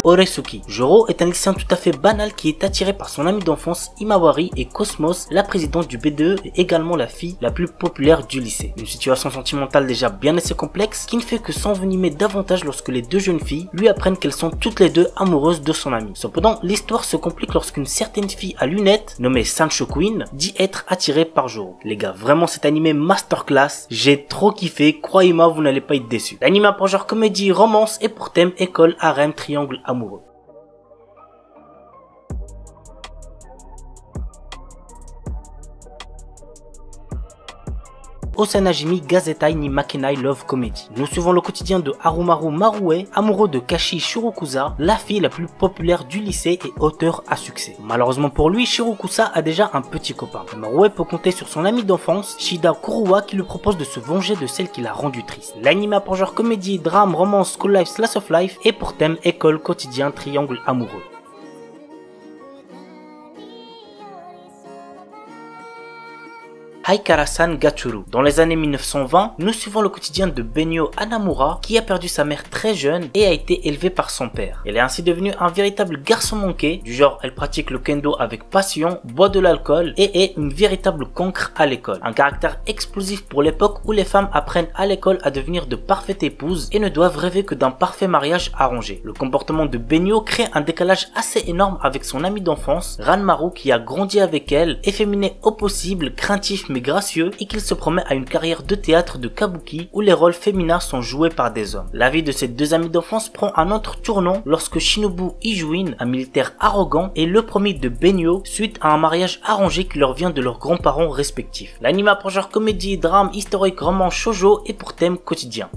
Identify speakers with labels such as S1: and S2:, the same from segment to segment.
S1: Oresuki. Joro est un lycéen tout à fait banal qui est attiré par son ami d'enfance Himawari et Cosmos, la présidente du B2 et également la fille la plus populaire du lycée. Une situation sentimentale déjà bien assez complexe qui ne fait que s'envenimer davantage lorsque les deux jeunes filles lui apprennent qu'elles sont toutes les deux amoureuses de son ami. Cependant, l'histoire se complique lorsqu'une certaine fille à lunettes, nommée Sancho Queen, dit être attirée par Joro. Les gars, vraiment cet animé masterclass, j'ai trop kiffé, croyez-moi, vous n'allez pas être déçus. L'anime a pour genre comédie, romance et pour thème école, harem, triangle amoureux. Osanajimi Gazettai ni Makenai Love Comedy. Nous suivons le quotidien de Harumaru Marue, amoureux de Kashi Shirokusa, la fille la plus populaire du lycée et auteur à succès. Malheureusement pour lui, Shirokusa a déjà un petit copain. Marue peut compter sur son ami d'enfance, Shida Kuruwa, qui lui propose de se venger de celle qui l'a rendu triste. L'anime a pour genre comédie, drame, romance, school life, slice of life et pour thème école, quotidien, triangle amoureux. Haikara-san Gachuru. Dans les années 1920, nous suivons le quotidien de Benyo Hanamura qui a perdu sa mère très jeune et a été élevée par son père. Elle est ainsi devenue un véritable garçon manqué, du genre elle pratique le kendo avec passion, boit de l'alcool et est une véritable cancre à l'école. Un caractère explosif pour l'époque où les femmes apprennent à l'école à devenir de parfaites épouses et ne doivent rêver que d'un parfait mariage arrangé. Le comportement de Benyo crée un décalage assez énorme avec son ami d'enfance, Ranmaru, qui a grandi avec elle, efféminé au possible, craintif mais gracieux et qu'il se promet à une carrière de théâtre de kabuki où les rôles féminins sont joués par des hommes. La vie de ces deux amis d'enfance prend un autre tournant lorsque Shinobu Ijuin, un militaire arrogant, est le premier de Benyo suite à un mariage arrangé qui leur vient de leurs grands-parents respectifs. L'anime a pour genre comédie, drame, historique, roman, shoujo et pour thème quotidien.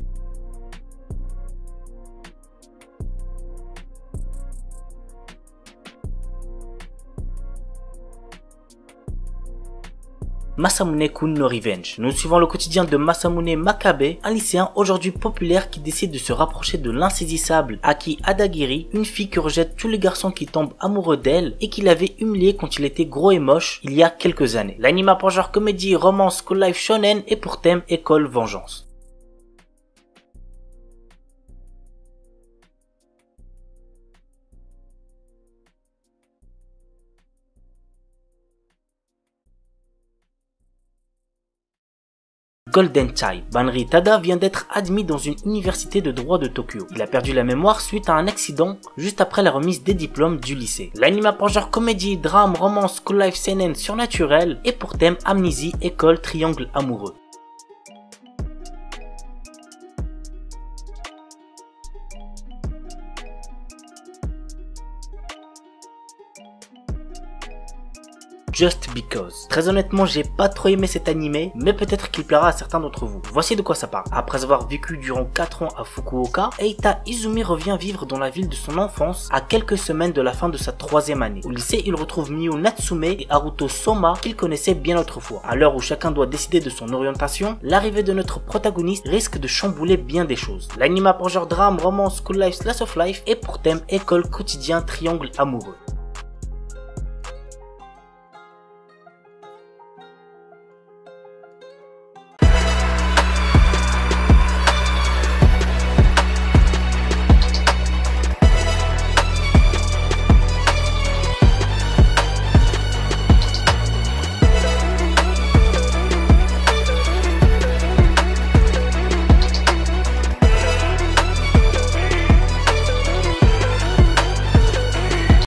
S1: Masamune-kun no Revenge. Nous suivons le quotidien de Masamune Makabe, un lycéen aujourd'hui populaire qui décide de se rapprocher de l'insaisissable Aki Adagiri, une fille que rejettent tous les garçons qui tombent amoureux d'elle et qui l'avait humilié quand il était gros et moche il y a quelques années. L'anime a pour genre comédie, romance, school life shonen et pour thème école vengeance. Golden Child. Banri Tada vient d'être admis dans une université de droit de Tokyo. Il a perdu la mémoire suite à un accident juste après la remise des diplômes du lycée. L'anime a pour genre comédie, drame, romance, school life, seinen, surnaturel et pour thème amnésie, école, triangle amoureux. Just Because. Très honnêtement, j'ai pas trop aimé cet animé, mais peut-être qu'il plaira à certains d'entre vous. Voici de quoi ça parle. Après avoir vécu durant 4 ans à Fukuoka, Eita Izumi revient vivre dans la ville de son enfance à quelques semaines de la fin de sa 3e année. Au lycée, il retrouve Miyu Natsume et Haruto Soma qu'il connaissait bien autrefois. À l'heure où chacun doit décider de son orientation, l'arrivée de notre protagoniste risque de chambouler bien des choses. L'anime a pour genre drame, romance, school life, slice of life et pour thème école, quotidien, triangle amoureux.